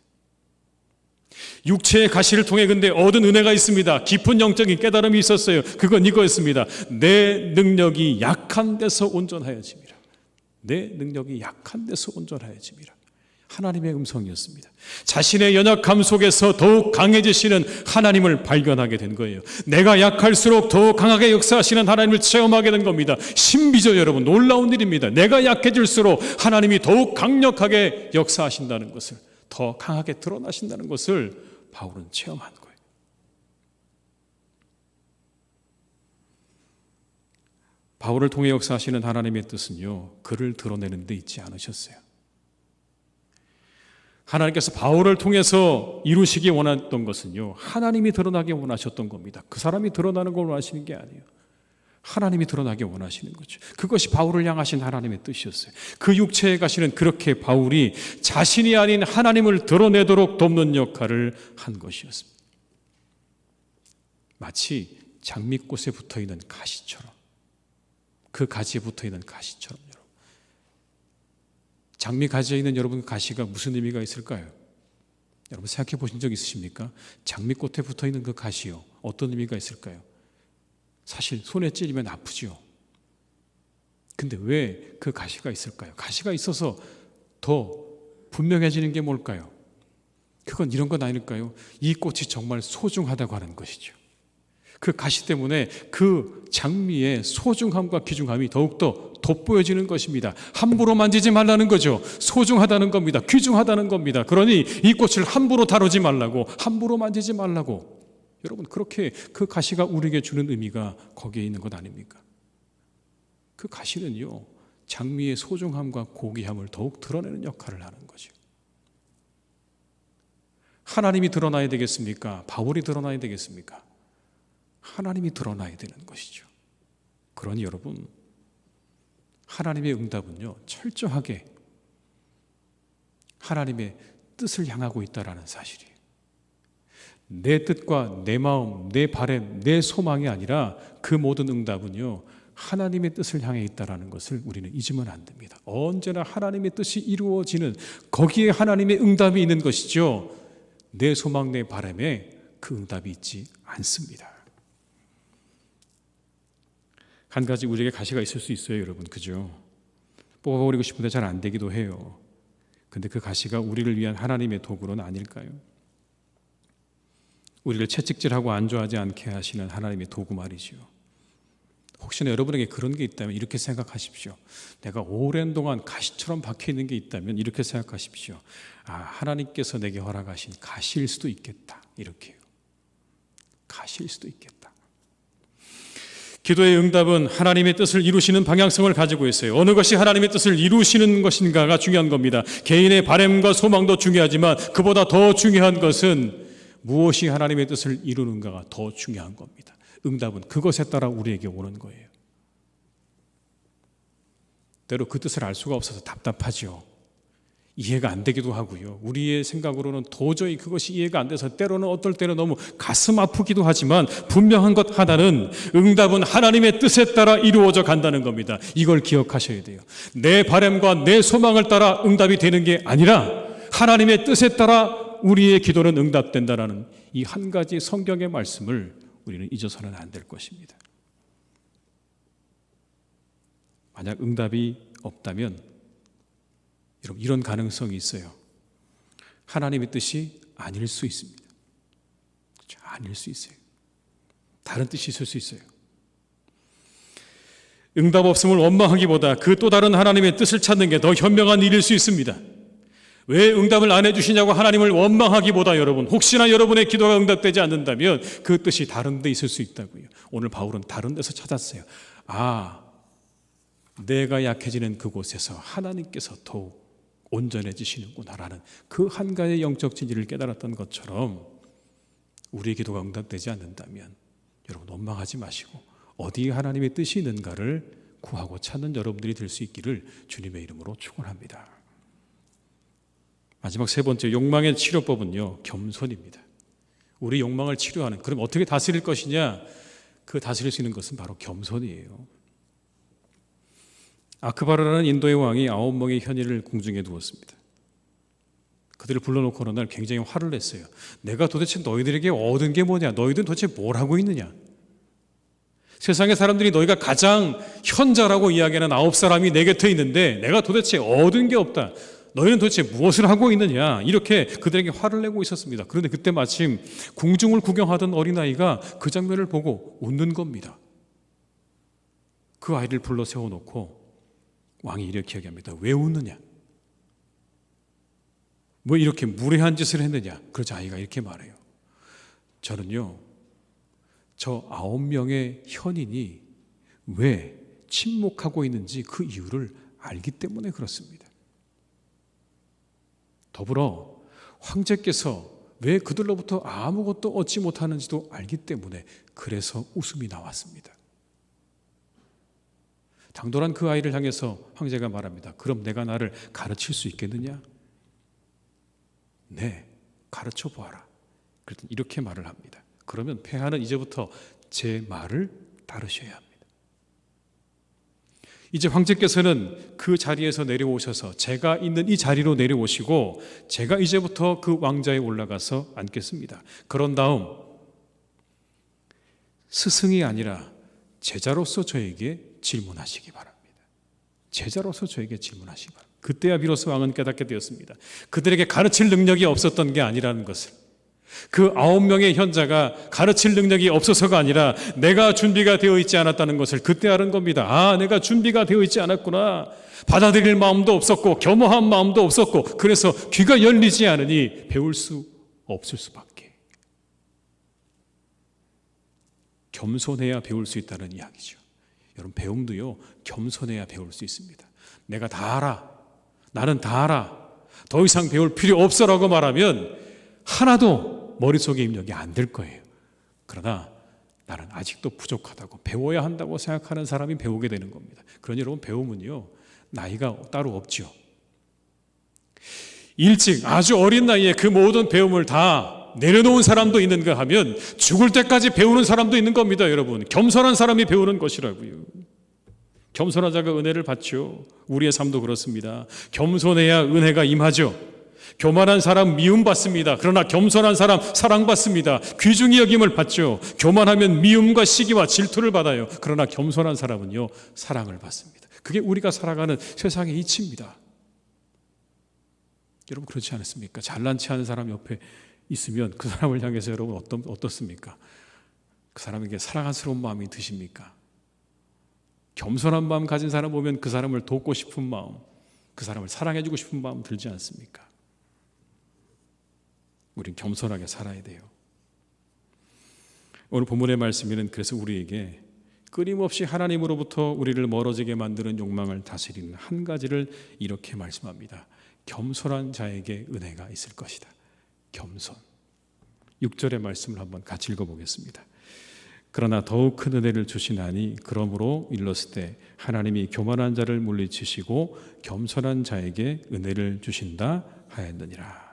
육체의 가시를 통해 근데 얻은 은혜가 있습니다. 깊은 영적인 깨달음이 있었어요. 그건 이거였습니다. 내 능력이 약한 데서 온전하여짐이라. 내 능력이 약한 데서 온전하여짐이라. 하나님의 음성이었습니다. 자신의 연약함 속에서 더욱 강해지시는 하나님을 발견하게 된 거예요. 내가 약할수록 더욱 강하게 역사하시는 하나님을 체험하게 된 겁니다. 신비죠, 여러분. 놀라운 일입니다. 내가 약해질수록 하나님이 더욱 강력하게 역사하신다는 것을, 더 강하게 드러나신다는 것을 바울은 체험한 거예요. 바울을 통해 역사하시는 하나님의 뜻은요, 그를 드러내는 데 있지 않으셨어요. 하나님께서 바울을 통해서 이루시기 원했던 것은요, 하나님이 드러나게 원하셨던 겁니다. 그 사람이 드러나는 걸 원하시는 게 아니에요. 하나님이 드러나게 원하시는 거죠. 그것이 바울을 향하신 하나님의 뜻이었어요. 그 육체에 가시는 그렇게 바울이 자신이 아닌 하나님을 드러내도록 돕는 역할을 한 것이었습니다. 마치 장미꽃에 붙어있는 가시처럼, 그 가지에 붙어있는 가시처럼, 여러분. 장미 가지에 있는 여러분 가시가 무슨 의미가 있을까요? 여러분 생각해 보신 적 있으십니까? 장미꽃에 붙어있는 그 가시요, 어떤 의미가 있을까요? 사실 손에 찔리면 아프죠. 근데 왜 그 가시가 있을까요? 가시가 있어서 더 분명해지는 게 뭘까요? 그건 이런 건 아닐까요? 이 꽃이 정말 소중하다고 하는 것이죠. 그 가시 때문에 그 장미의 소중함과 귀중함이 더욱더 돋보여지는 것입니다. 함부로 만지지 말라는 거죠. 소중하다는 겁니다. 귀중하다는 겁니다. 그러니 이 꽃을 함부로 다루지 말라고, 함부로 만지지 말라고. 여러분, 그렇게 그 가시가 우리에게 주는 의미가 거기에 있는 것 아닙니까? 그 가시는요, 장미의 소중함과 고귀함을 더욱 드러내는 역할을 하는 거죠. 하나님이 드러나야 되겠습니까? 바울이 드러나야 되겠습니까? 하나님이 드러나야 되는 것이죠. 그러니 여러분, 하나님의 응답은요, 철저하게 하나님의 뜻을 향하고 있다는 사실이에요. 내 뜻과 내 마음, 내 바람, 내 소망이 아니라 그 모든 응답은요, 하나님의 뜻을 향해 있다는 것을 우리는 잊으면 안 됩니다. 언제나 하나님의 뜻이 이루어지는, 거기에 하나님의 응답이 있는 것이죠. 내 소망, 내 바람에 그 응답이 있지 않습니다. 한 가지 우리에게 가시가 있을 수 있어요, 여러분. 그죠? 뽑아버리고 싶은데 잘 안 되기도 해요. 근데 그 가시가 우리를 위한 하나님의 도구는 아닐까요? 우리를 채찍질하고 안주하지 않게 하시는 하나님의 도구 말이죠. 혹시나 여러분에게 그런 게 있다면 이렇게 생각하십시오. 내가 오랜 동안 가시처럼 박혀있는 게 있다면 이렇게 생각하십시오. 아, 하나님께서 내게 허락하신 가시일 수도 있겠다. 이렇게요. 가시일 수도 있겠다. 기도의 응답은 하나님의 뜻을 이루시는 방향성을 가지고 있어요. 어느 것이 하나님의 뜻을 이루시는 것인가가 중요한 겁니다. 개인의 바람과 소망도 중요하지만 그보다 더 중요한 것은 무엇이 하나님의 뜻을 이루는가가 더 중요한 겁니다. 응답은 그것에 따라 우리에게 오는 거예요. 때로 그 뜻을 알 수가 없어서 답답하죠. 이해가 안 되기도 하고요. 우리의 생각으로는 도저히 그것이 이해가 안 돼서 때로는 어떨 때는 너무 가슴 아프기도 하지만 분명한 것 하나는 응답은 하나님의 뜻에 따라 이루어져 간다는 겁니다. 이걸 기억하셔야 돼요. 내 바람과 내 소망을 따라 응답이 되는 게 아니라 하나님의 뜻에 따라 우리의 기도는 응답된다라는 이 한 가지 성경의 말씀을 우리는 잊어서는 안 될 것입니다. 만약 응답이 없다면 여러분, 이런 가능성이 있어요. 하나님의 뜻이 아닐 수 있습니다. 그렇죠? 아닐 수 있어요. 다른 뜻이 있을 수 있어요. 응답 없음을 원망하기보다 그 또 다른 하나님의 뜻을 찾는 게 더 현명한 일일 수 있습니다. 왜 응답을 안 해주시냐고 하나님을 원망하기보다 여러분, 혹시나 여러분의 기도가 응답되지 않는다면 그 뜻이 다른 데 있을 수 있다고요. 오늘 바울은 다른 데서 찾았어요. 아, 내가 약해지는 그곳에서 하나님께서 더욱 온전해지시는구나라는 그 한 가지 영적 진리를 깨달았던 것처럼 우리의 기도가 응답되지 않는다면 여러분 원망하지 마시고 어디에 하나님의 뜻이 있는가를 구하고 찾는 여러분들이 될 수 있기를 주님의 이름으로 축원합니다. 마지막 세 번째 욕망의 치료법은요, 겸손입니다. 우리 욕망을 치료하는, 그럼 어떻게 다스릴 것이냐? 그 다스릴 수 있는 것은 바로 겸손이에요. 아크바르라는 인도의 왕이 9명의 현인을 궁중에 두었습니다. 그들을 불러놓고 어느 날 굉장히 화를 냈어요. 내가 도대체 너희들에게 얻은 게 뭐냐? 너희들은 도대체 뭘 하고 있느냐? 세상의 사람들이 너희가 가장 현자라고 이야기하는 9사람이 내 곁에 있는데 내가 도대체 얻은 게 없다. 너희는 도대체 무엇을 하고 있느냐? 이렇게 그들에게 화를 내고 있었습니다. 그런데 그때 마침 궁중을 구경하던 어린아이가 그 장면을 보고 웃는 겁니다. 그 아이를 불러 세워놓고 왕이 이렇게 이야기합니다. 왜 웃느냐? 뭐 이렇게 무례한 짓을 했느냐? 그러자 아이가 이렇게 말해요. 저는요, 저 9명의 현인이 왜 침묵하고 있는지 그 이유를 알기 때문에 그렇습니다. 더불어 황제께서 왜 그들로부터 아무것도 얻지 못하는지도 알기 때문에 그래서 웃음이 나왔습니다. 당돌한 그 아이를 향해서 황제가 말합니다. 그럼 내가 나를 가르칠 수 있겠느냐? 네, 가르쳐 보아라. 그랬더니 이렇게 말을 합니다. 그러면 폐하는 이제부터 제 말을 따르셔야 합니다. 이제 황제께서는 그 자리에서 내려오셔서 제가 있는 이 자리로 내려오시고 제가 이제부터 그 왕좌에 올라가서 앉겠습니다. 그런 다음 스승이 아니라 제자로서 저에게 질문하시기 바랍니다. 제자로서 저에게 질문하시기 바랍니다. 그때야 비로소 왕은 깨닫게 되었습니다. 그들에게 가르칠 능력이 없었던 게 아니라는 것을. 그 9명의 현자가 가르칠 능력이 없어서가 아니라 내가 준비가 되어 있지 않았다는 것을 그때 알은 겁니다. 아, 내가 준비가 되어 있지 않았구나. 받아들일 마음도 없었고 겸허한 마음도 없었고 그래서 귀가 열리지 않으니 배울 수 없을 수밖에. 겸손해야 배울 수 있다는 이야기죠. 여러분, 배움도요, 겸손해야 배울 수 있습니다. 내가 다 알아. 나는 다 알아. 더 이상 배울 필요 없어라고 말하면 하나도 머릿속에 입력이 안 될 거예요. 그러나 나는 아직도 부족하다고, 배워야 한다고 생각하는 사람이 배우게 되는 겁니다. 그러니 여러분, 배움은요, 나이가 따로 없죠. 일찍 아주 어린 나이에 그 모든 배움을 다 내려놓은 사람도 있는가 하면 죽을 때까지 배우는 사람도 있는 겁니다. 여러분, 겸손한 사람이 배우는 것이라고요. 겸손한 자가 은혜를 받죠. 우리의 삶도 그렇습니다. 겸손해야 은혜가 임하죠. 교만한 사람 미움받습니다. 그러나 겸손한 사람 사랑받습니다. 귀중히 여김을 받죠. 교만하면 미움과 시기와 질투를 받아요. 그러나 겸손한 사람은요, 사랑을 받습니다. 그게 우리가 살아가는 세상의 이치입니다. 여러분, 그렇지 않습니까? 잘난 체 하는 사람 옆에 있으면 그 사람을 향해서 여러분 어떻습니까? 그 사람에게 사랑스러운 마음이 드십니까? 겸손한 마음 가진 사람 보면 그 사람을 돕고 싶은 마음, 그 사람을 사랑해주고 싶은 마음 들지 않습니까? 우린 겸손하게 살아야 돼요. 오늘 본문의 말씀에는 그래서 우리에게 끊임없이 하나님으로부터 우리를 멀어지게 만드는 욕망을 다스리는 한 가지를 이렇게 말씀합니다. 겸손한 자에게 은혜가 있을 것이다. 겸손. 6절의 말씀을 한번 같이 읽어보겠습니다. 그러나 더욱 큰 은혜를 주시나니 그러므로 일렀을 때 하나님이 교만한 자를 물리치시고 겸손한 자에게 은혜를 주신다 하였느니라.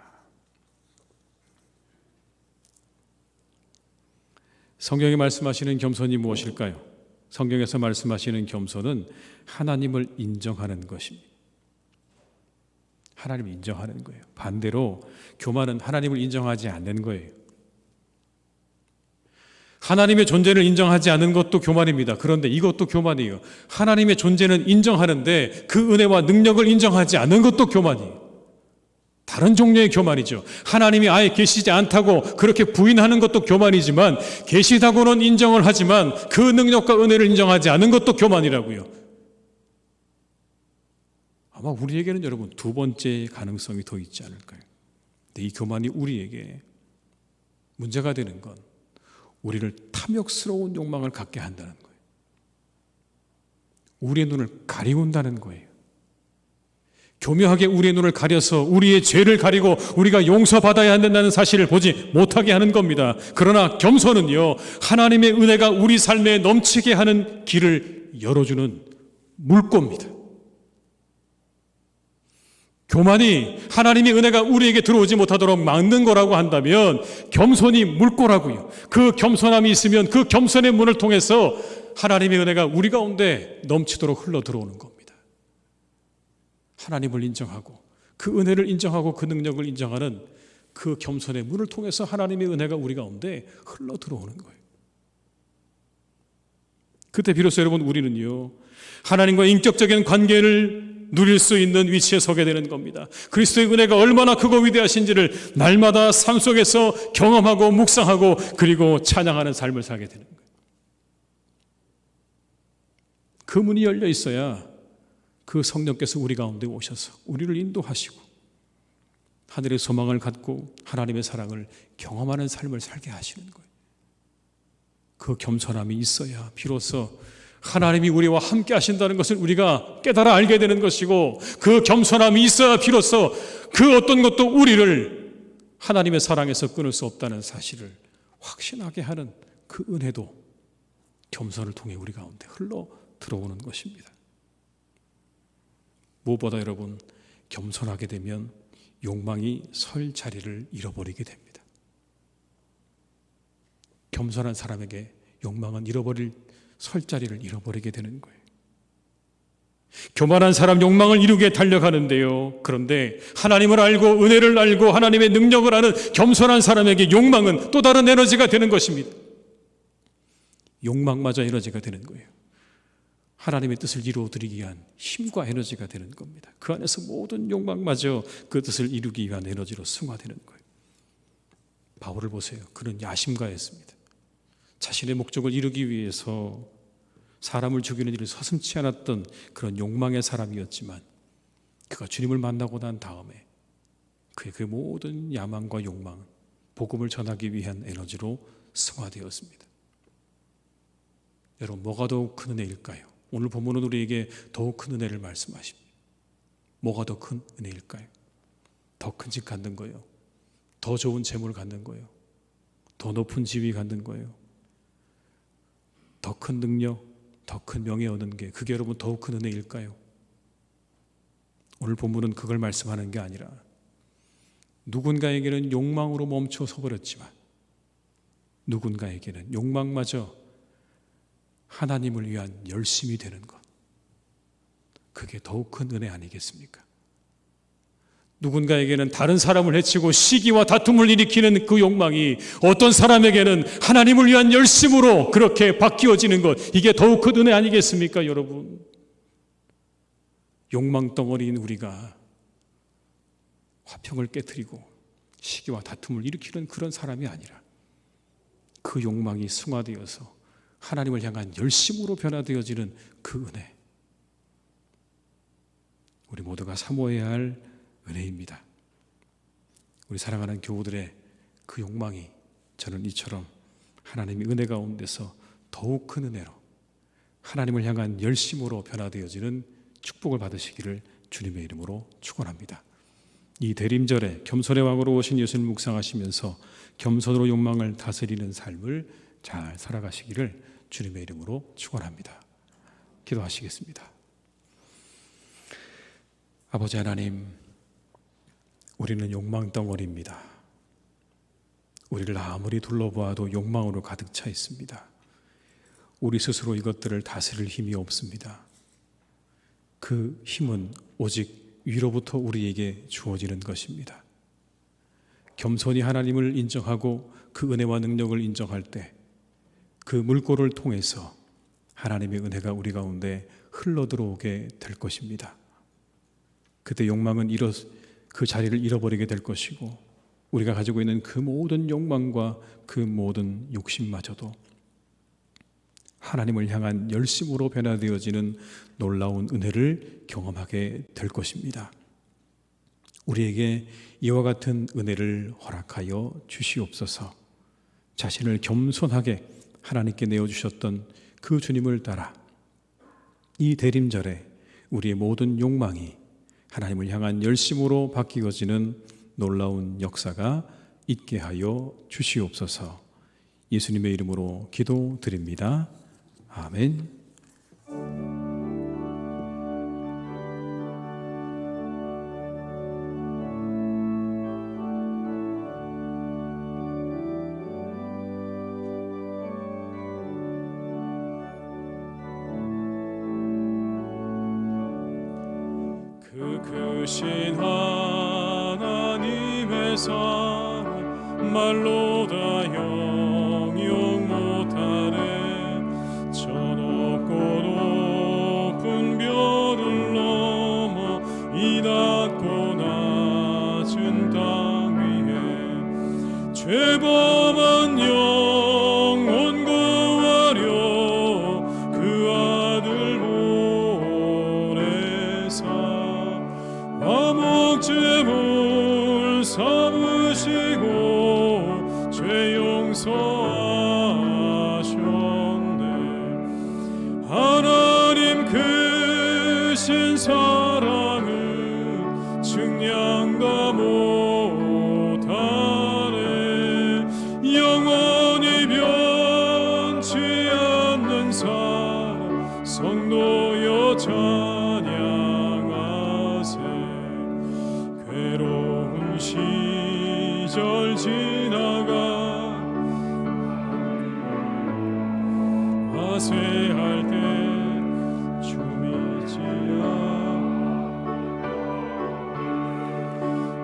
성경이 말씀하시는 겸손이 무엇일까요? 성경에서 말씀하시는 겸손은 하나님을 인정하는 것입니다. 하나님을 인정하는 거예요. 반대로 교만은 하나님을 인정하지 않는 거예요. 하나님의 존재를 인정하지 않는 것도 교만입니다. 그런데 이것도 교만이에요. 하나님의 존재는 인정하는데 그 은혜와 능력을 인정하지 않는 것도 교만이에요. 다른 종류의 교만이죠. 하나님이 아예 계시지 않다고 그렇게 부인하는 것도 교만이지만 계시다고는 인정을 하지만 그 능력과 은혜를 인정하지 않는 것도 교만이라고요. 아마 우리에게는 여러분 두 번째 가능성이 더 있지 않을까요? 근데 이 교만이 우리에게 문제가 되는 건 우리를 탐욕스러운 욕망을 갖게 한다는 거예요. 우리의 눈을 가리운다는 거예요. 교묘하게 우리의 눈을 가려서 우리의 죄를 가리고 우리가 용서받아야 한다는 사실을 보지 못하게 하는 겁니다. 그러나 겸손은요, 하나님의 은혜가 우리 삶에 넘치게 하는 길을 열어주는 물꼬입니다. 교만이 하나님의 은혜가 우리에게 들어오지 못하도록 막는 거라고 한다면 겸손이 물꼬라고요. 그 겸손함이 있으면 그 겸손의 문을 통해서 하나님의 은혜가 우리 가운데 넘치도록 흘러 들어오는 겁니다. 하나님을 인정하고 그 은혜를 인정하고 그 능력을 인정하는 그 겸손의 문을 통해서 하나님의 은혜가 우리 가운데 흘러 들어오는 거예요. 그때 비로소 여러분 우리는요 하나님과 인격적인 관계를 누릴 수 있는 위치에 서게 되는 겁니다. 그리스도의 은혜가 얼마나 크고 위대하신지를 날마다 삶 속에서 경험하고 묵상하고 그리고 찬양하는 삶을 살게 되는 거예요. 그 문이 열려 있어야 그 성령께서 우리 가운데 오셔서 우리를 인도하시고 하늘의 소망을 갖고 하나님의 사랑을 경험하는 삶을 살게 하시는 거예요. 그 겸손함이 있어야 비로소 하나님이 우리와 함께 하신다는 것을 우리가 깨달아 알게 되는 것이고 그 겸손함이 있어야 비로소 그 어떤 것도 우리를 하나님의 사랑에서 끊을 수 없다는 사실을 확신하게 하는 그 은혜도 겸손을 통해 우리 가운데 흘러 들어오는 것입니다. 무엇보다 여러분 겸손하게 되면 욕망이 설 자리를 잃어버리게 됩니다. 겸손한 사람에게 욕망은 설 자리를 잃어버리게 되는 거예요. 교만한 사람 욕망을 이루게 달려가는데요. 그런데 하나님을 알고 은혜를 알고 하나님의 능력을 아는 겸손한 사람에게 욕망은 또 다른 에너지가 되는 것입니다. 욕망마저 에너지가 되는 거예요. 하나님의 뜻을 이루어드리기 위한 힘과 에너지가 되는 겁니다. 그 안에서 모든 욕망마저 그 뜻을 이루기 위한 에너지로 승화되는 거예요. 바울을 보세요. 그는 야심가였습니다. 자신의 목적을 이루기 위해서 사람을 죽이는 일을 서슴지 않았던 그런 욕망의 사람이었지만 그가 주님을 만나고 난 다음에 그의 그 모든 야망과 욕망, 복음을 전하기 위한 에너지로 승화되었습니다. 여러분, 뭐가 더욱 큰 은혜일까요? 오늘 본문은 우리에게 더욱 큰 은혜를 말씀하십니다. 뭐가 더 큰 은혜일까요? 더 큰 집 갖는 거예요? 더 좋은 재물을 갖는 거예요? 더 높은 지위 갖는 거예요? 더 큰 능력, 더 큰 명예 얻는 게 그게 여러분 더욱 큰 은혜일까요? 오늘 본문은 그걸 말씀하는 게 아니라 누군가에게는 욕망으로 멈춰 서버렸지만 누군가에게는 욕망마저 하나님을 위한 열심이 되는 것, 그게 더욱 큰 은혜 아니겠습니까? 누군가에게는 다른 사람을 해치고 시기와 다툼을 일으키는 그 욕망이 어떤 사람에게는 하나님을 위한 열심으로 그렇게 바뀌어지는 것, 이게 더욱 큰 은혜 아니겠습니까, 여러분? 욕망 덩어리인 우리가 화평을 깨트리고 시기와 다툼을 일으키는 그런 사람이 아니라 그 욕망이 승화되어서 하나님을 향한 열심으로 변화되어지는 그 은혜, 우리 모두가 사모해야 할 은혜입니다. 우리 사랑하는 교우들의 그 욕망이 저는 이처럼 하나님의 은혜 가운데서 더욱 큰 은혜로 하나님을 향한 열심으로 변화되어지는 축복을 받으시기를 주님의 이름으로 축원합니다. 이 대림절에 겸손의 왕으로 오신 예수를 묵상하시면서 겸손으로 욕망을 다스리는 삶을 잘 살아가시기를 주님의 이름으로 축원합니다. 기도하시겠습니다. 아버지 하나님, 우리는 욕망 덩어리입니다. 우리를 아무리 둘러보아도 욕망으로 가득 차 있습니다. 우리 스스로 이것들을 다스릴 힘이 없습니다. 그 힘은 오직 위로부터 우리에게 주어지는 것입니다. 겸손히 하나님을 인정하고 그 은혜와 능력을 인정할 때 그 물꼬를 통해서 하나님의 은혜가 우리 가운데 흘러들어오게 될 것입니다. 그때 욕망은 그 자리를 잃어버리게 될 것이고 우리가 가지고 있는 그 모든 욕망과 그 모든 욕심마저도 하나님을 향한 열심으로 변화되어지는 놀라운 은혜를 경험하게 될 것입니다. 우리에게 이와 같은 은혜를 허락하여 주시옵소서. 자신을 겸손하게 하나님께 내어주셨던 그 주님을 따라 이 대림절에 우리의 모든 욕망이 하나님을 향한 열심으로 바뀌어지는 놀라운 역사가 있게 하여 주시옵소서. 예수님의 이름으로 기도드립니다. 아멘. 그 크신 하나님의 사랑 말로 다 영영 못하네. 저 높고 높은 벼를 넘어 이 낮고 낮은 땅 위에 죄범한 영혼 구하려 그 아들 보내사 화목제물 삼으시고 죄 용서하셨네. 하나님 크신 사랑은 증량다 못하네. 영원히 변치 않는 사랑 성도여 찬양하세. 괴로운 시절 지나가 화세할 때 주미지야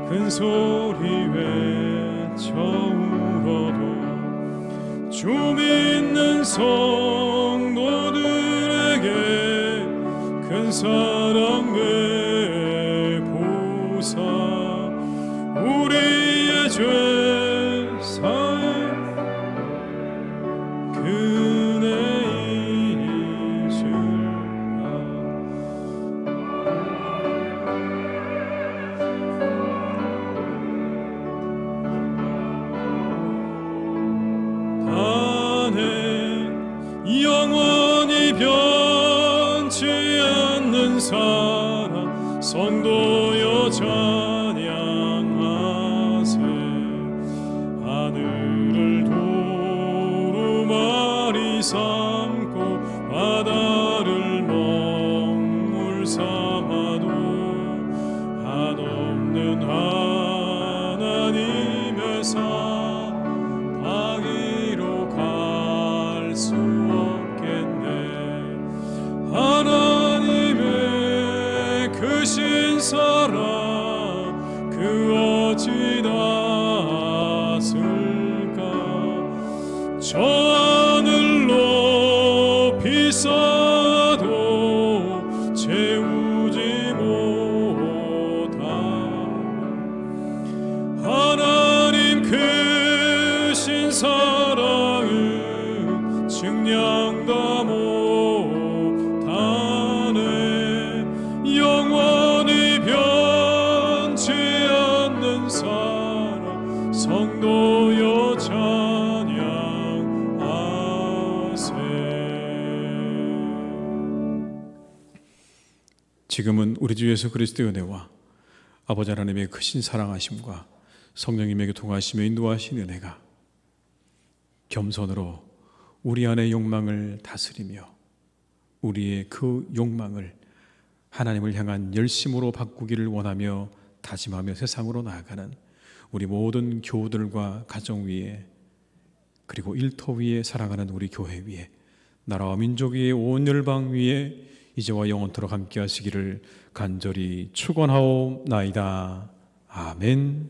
큰 소리 외쳐 울어도 주 믿는 성도들에게 큰 사랑 베푸사 우리의 죄 사해 그네이실까. 하네 영원히 변치 않는 사랑 성도여 찬양하세. 하늘을 두루마리 삼고 바다를 먹물 삼아도 한없는 하나님의 사랑 방위로 갈 수 없겠네. 하나님의 크신 사랑 그 어찌 닿았을까. 저 하늘 높이 쌓아도 채우지 못하네. 하나님 크신 사랑은 증량다 못하네. 영원히 변치 않는 사랑 성도여 찬양하세. 지금은 우리 주 예수 그리스도의 은혜와 아버지 하나님의 크신 사랑하심과 성령님에게 통하시며 인도하신 은혜가 겸손으로 우리 안의 욕망을 다스리며 우리의 그 욕망을 하나님을 향한 열심으로 바꾸기를 원하며 다짐하며 세상으로 나아가는 우리 모든 교우들과 가정 위에 그리고 일터 위에 살아가는 우리 교회 위에 나라와 민족 위에 온 열방 위에 이제와 영원토록 함께 하시기를 간절히 축원하옵나이다. 아멘.